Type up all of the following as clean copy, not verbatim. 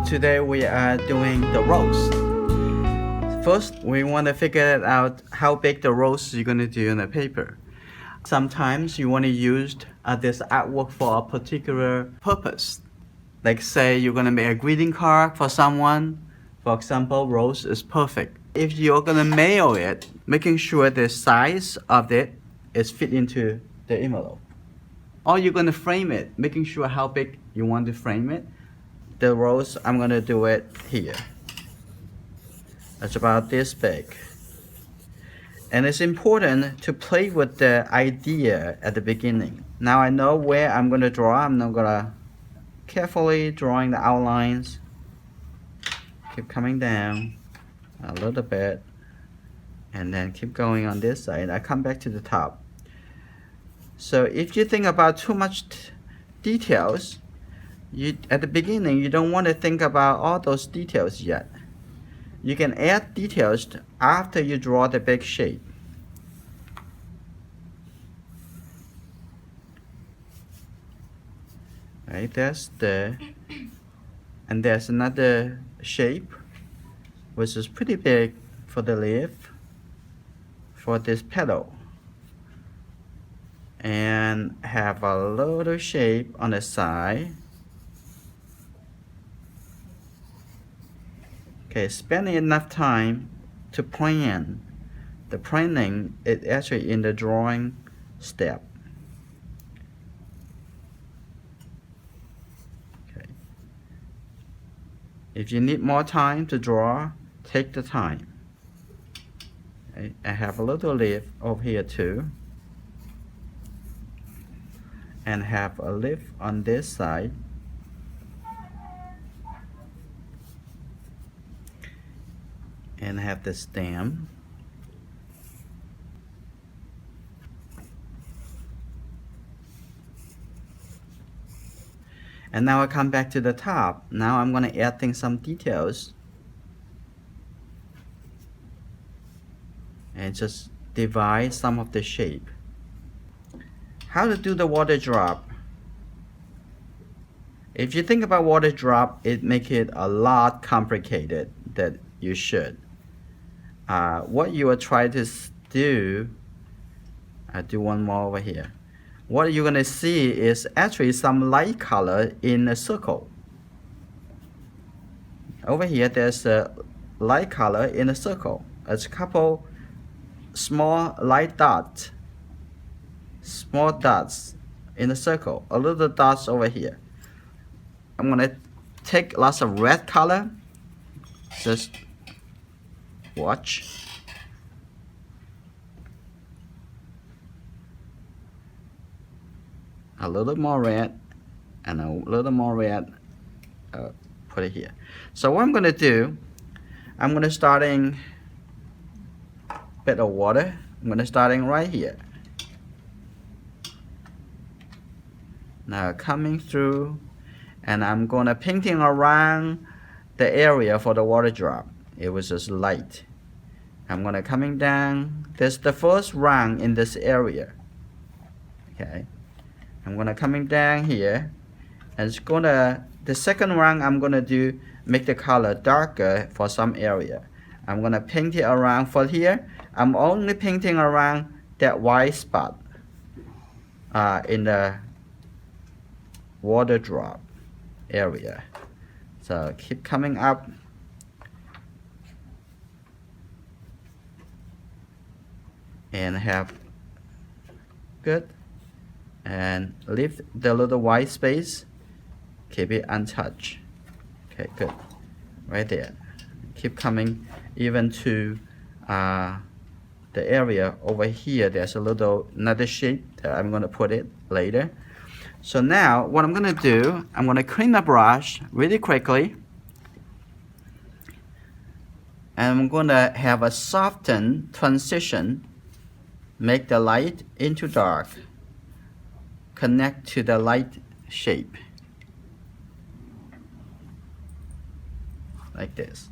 Today we are doing the rose. First, we want to figure out how big the rose you're going to do in the paper. Sometimes you want to use this artwork for a particular purpose. Like say you're going to make a greeting card for someone. For example, rose is perfect. If you're going to mail it, making sure the size of it is fit into the envelope. Or you're going to frame it, making sure how big you want to frame it. The rose, I'm going to do it here. It's about this big. And it's important to play with the idea at the beginning. Now I know where I'm going to draw. I'm not going to carefully drawing the outlines. Keep coming down a little bit. And then keep going on this side. I come back to the top. So if you think about too much details, at the beginning, you don't want to think about all those details yet. You can add details after you draw the big shape. Right, and there's another shape, which is pretty big for the leaf, for this petal. And have a little shape on the side. Okay, spending enough time to plan. The planning is actually in the drawing step. Okay. If you need more time to draw, take the time. Okay. I have a little leaf over here too. And have a leaf on this side. And have the stem. And now I come back to the top. Now I'm going to add some details. And just divide some of the shape. How to do the water drop? If you think about water drop, it makes it a lot complicated than you should. What you are trying to do, I'll do one more over here. What you're going to see is actually some light color in a circle. Over here, there's a light color in a circle. It's a couple small light dots. Small dots in a circle. A little dots over here. I'm going to take lots of red color. Just watch. A little more red and a little more red. Put it here. So what I'm going to do, I'm going to starting a bit of water. I'm going to starting right here. Now coming through, and I'm going to painting around the area for the water drop. It was just light. I'm going to coming down. This is the first round in this area. Okay. I'm going to coming down here. And it's going to, the second round I'm going to do, make the color darker for some area. I'm going to paint it around for here. I'm only painting around that white spot in the water drop area. So keep coming up. And have good, and leave the little white space, keep it untouched. Okay, good, right there. Keep coming even to the area over here. There's a little another shape that I'm going to put it later. So now what I'm going to do, I'm going to clean the brush really quickly, and I'm going to have a softened transition. Make the light into dark. Connect to the light shape. Like this.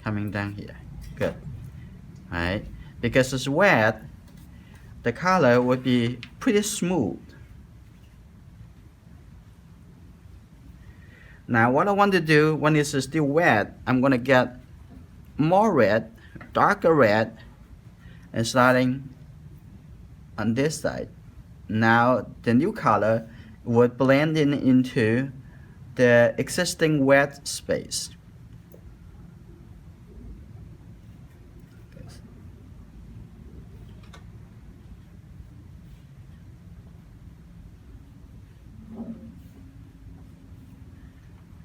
Coming down here. Good. Alright. Because it's wet, the color would be pretty smooth. Now what I want to do when it's still wet, I'm going to get more red, darker red, and starting on this side. Now the new color would blend in into the existing wet space.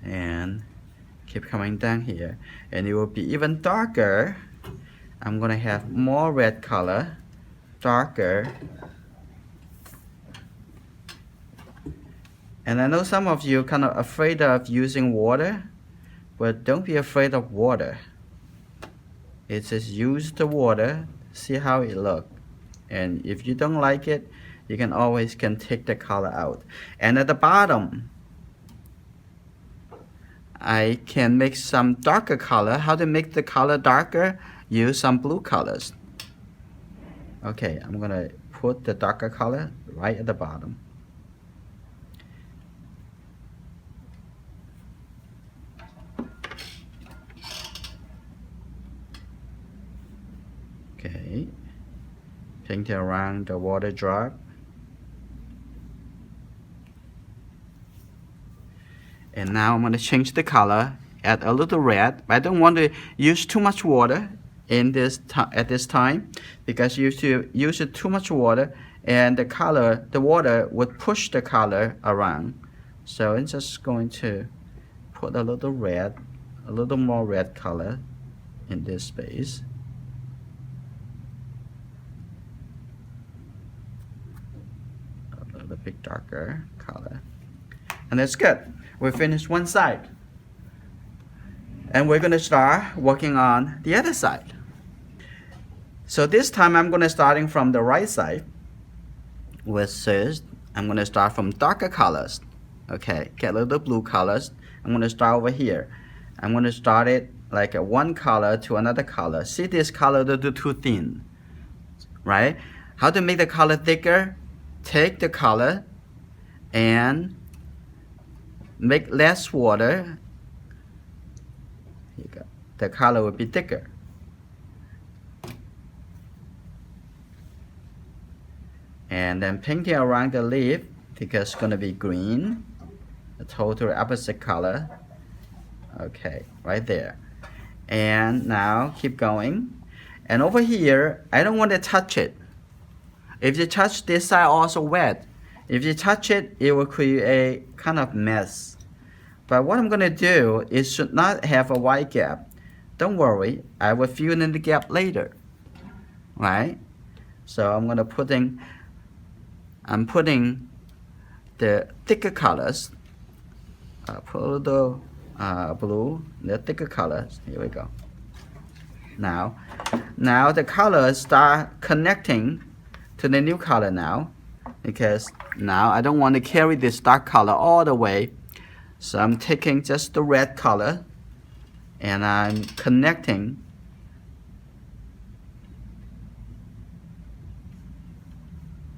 And keep coming down here, and it will be even darker. I'm gonna have more red color, darker. And I know some of you are kind of afraid of using water, but don't be afraid of water. It's just use the water, see how it looks. And if you don't like it, you can always take the color out. And at the bottom, I can make some darker color. How to make the color darker? Use some blue colors. Okay, I'm gonna put the darker color right at the bottom. Okay, paint around the water drop. And now I'm going to change the color, add a little red. But I don't want to use too much water in this at this time, because if you use too much water, and the water would push the color around. So I'm just going to put a little red, a little more red color in this space. A little bit darker color. And that's good. We finished one side. And we're going to start working on the other side. So this time I'm going to starting from the right side. I'm going to start from darker colors. Okay, get a little blue colors. I'm going to start over here. I'm going to start it like one color to another color. See this color a little too thin, right? How to make the color thicker? Take the color and make less water. Here you go. The color will be thicker. And then painting around the leaf, because it's going to be green, a total opposite color. Okay, right there. And now keep going. And over here, I don't want to touch it. If you touch this side, also wet. If you touch it, it will create a kind of mess. But what I'm going to do is should not have a white gap. Don't worry, I will fill in the gap later. Right? So I'm going to I'm putting the thicker colors. Put a little blue, the thicker colors. Here we go. Now the colors start connecting to the new color now, because now I don't want to carry this dark color all the way. So I'm taking just the red color and I'm connecting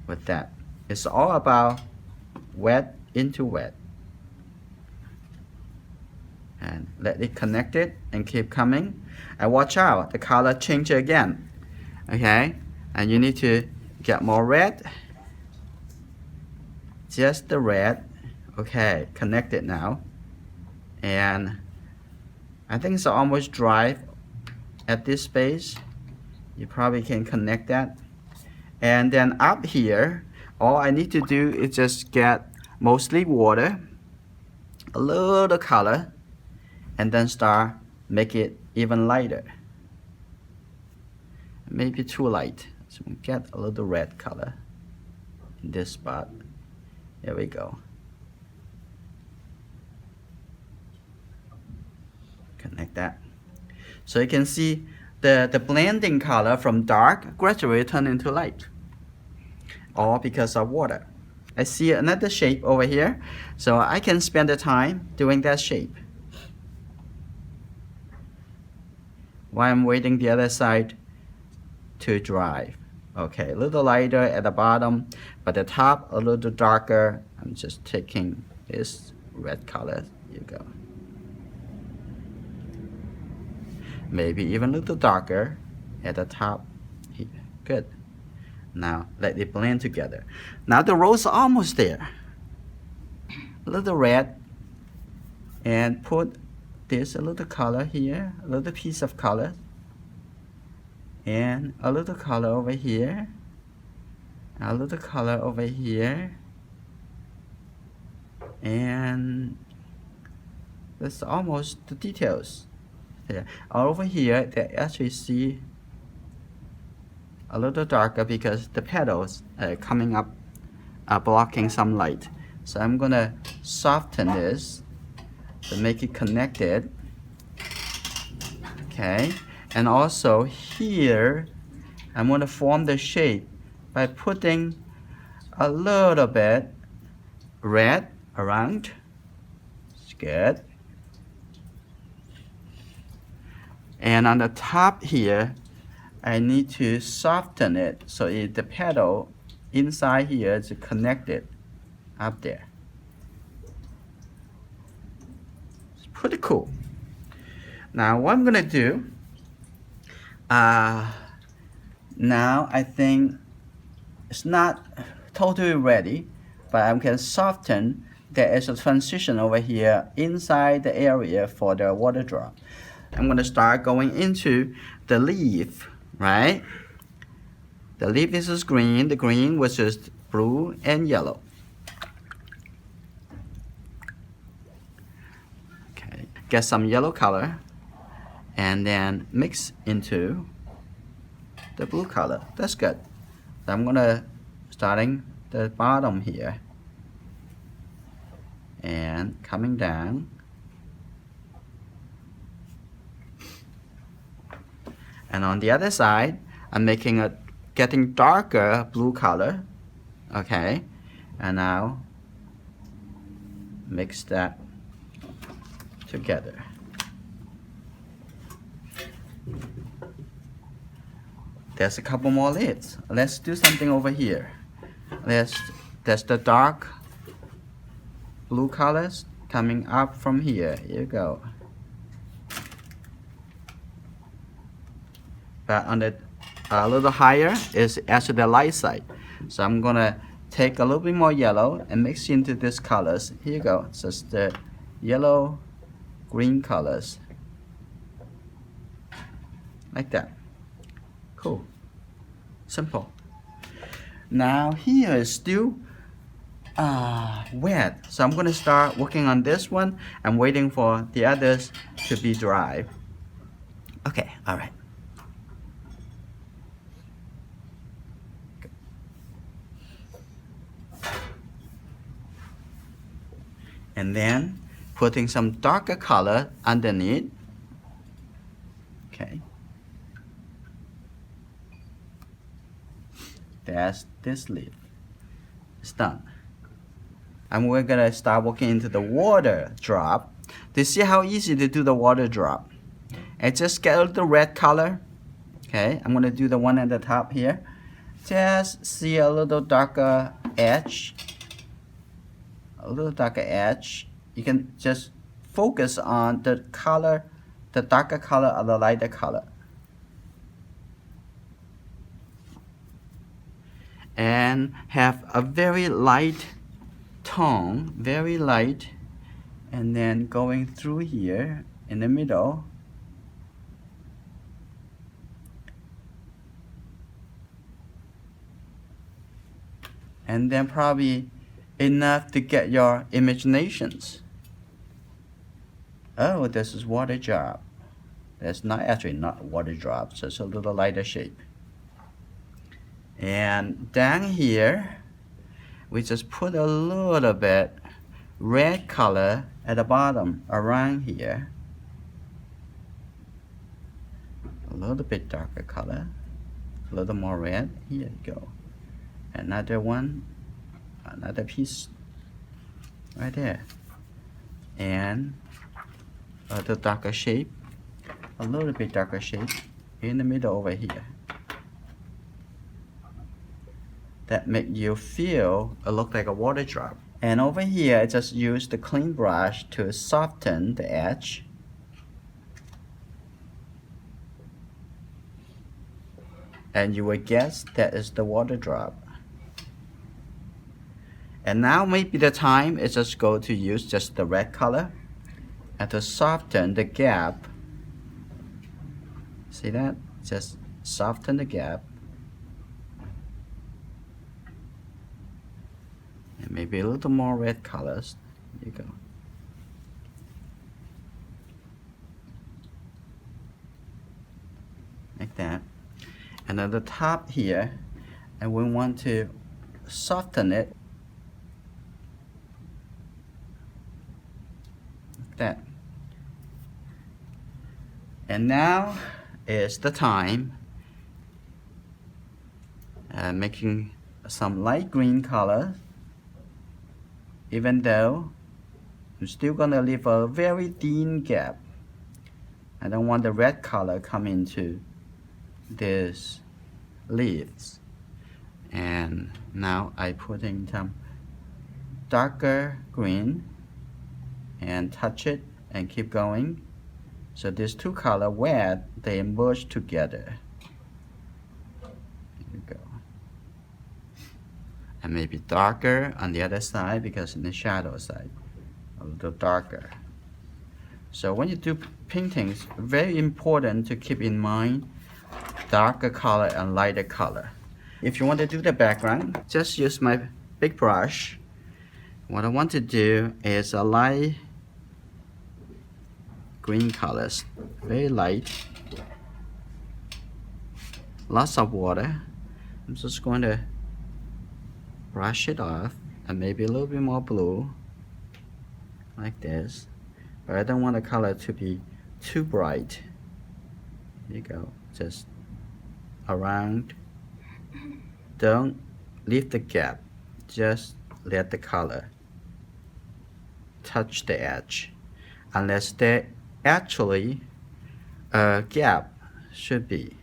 with that. It's all about wet into wet. And let it connect it and keep coming. And watch out, the color change again. Okay? And you need to get more red. Just the red. Okay, connect it now. And I think it's almost dry at this space. You probably can connect that. And then up here, all I need to do is just get mostly water, a little color, and then start make it even lighter. Maybe too light. So we get a little red color in this spot. There we go. Connect that. So you can see the blending color from dark gradually turn into light. All because of water. I see another shape over here, so I can spend the time doing that shape while I'm waiting the other side to dry. Okay, a little lighter at the bottom, but the top a little darker. I'm just taking this red color. you go. Maybe even a little darker at the top here. Good. Now let it blend together. Now the rose are almost there. A little red, and put this a little color here, a little piece of color, and a little color over here, a little color over here, and that's almost the details. Yeah. Over here, they actually see a little darker because the petals are coming up, are blocking some light. So I'm gonna soften this to make it connected. Okay, and also here, I'm gonna form the shape by putting a little bit red around. It's good. And on the top here, I need to soften it so the petal inside here is connected up there. It's pretty cool. Now what I'm gonna do, now I think it's not totally ready, but I can soften. There is a transition over here inside the area for the water drop. I'm gonna start going into the leaf, right? The leaf is green, the green was just blue and yellow. Okay, get some yellow color and then mix into the blue color. That's good. So I'm gonna starting the bottom here and coming down. And on the other side, I'm making a getting darker blue color. Okay, and now mix that together. There's a couple more leaves. Let's do something over here. There's the dark blue colors coming up from here. Here you go. But on the a little higher is actually the light side. So I'm gonna take a little bit more yellow and mix into these colors. Here you go. So it's the yellow, green colors. Like that. Cool. Simple. Now here is still wet. So I'm gonna start working on this one. I'm waiting for the others to be dry. Okay, all right. And then putting some darker color underneath. Okay. That's this leaf. It's done. And we're gonna start working into the water drop. Do you see how easy to do the water drop? And just get a little red color. Okay, I'm gonna do the one at the top here. Just see a little darker edge. A little darker edge. You can just focus on the color, the darker color or the lighter color. And have a very light tone, very light, and then going through here in the middle. And then probably enough to get your imaginations. Oh, this is water drop. That's not actually not water drops, it's a little lighter shape. And down here, we just put a little bit red color at the bottom around here. A little bit darker color, a little more red. Here you go. Another one. Another piece right there, and the darker shape, a little bit darker shape in the middle over here. That make you feel it look like a water drop. And over here, I just use the clean brush to soften the edge. And you will guess that is the water drop. And now maybe the time is just go to use just the red color and to soften the gap. See that? Just soften the gap. And maybe a little more red colors. There you go. Like that. And at the top here, and we want to soften it like that. And now is the time making some light green color, even though I'm still gonna leave a very thin gap. I don't want the red color come into these leaves. And now I put in some darker green and touch it and keep going. So these two colors wet, they merge together. There you go. And maybe darker on the other side because in the shadow side, a little darker. So when you do paintings, very important to keep in mind darker color and lighter color. If you want to do the background, just use my big brush. What I want to do is a light green colors, very light, lots of water. I'm just going to brush it off and maybe a little bit more blue like this, but I don't want the color to be too bright. There you go, just around. Don't leave the gap, just let the color touch the edge, unless there actually a gap should be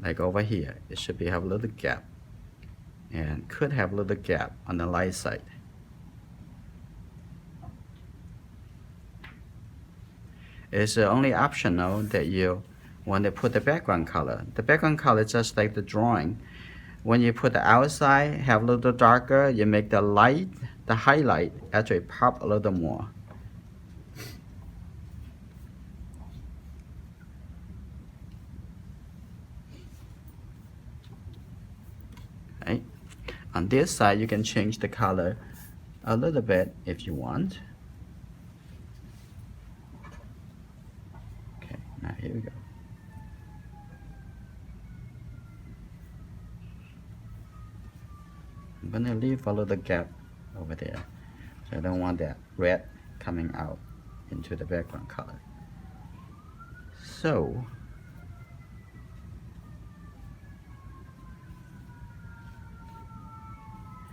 like over here. It should be have a little gap and could have a little gap on the light side. It's only optional that you want to put the background color. The background color is just like the drawing. When you put the outside, have a little darker, you make the light, the highlight actually pop a little more. Right? On this side, you can change the color a little bit if you want. Okay, now here we go. I'm gonna leave a little gap over there, so I don't want that red coming out into the background color. So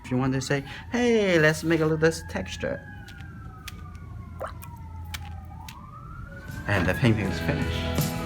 if you want to say, hey, let's make a little texture, and the painting is finished.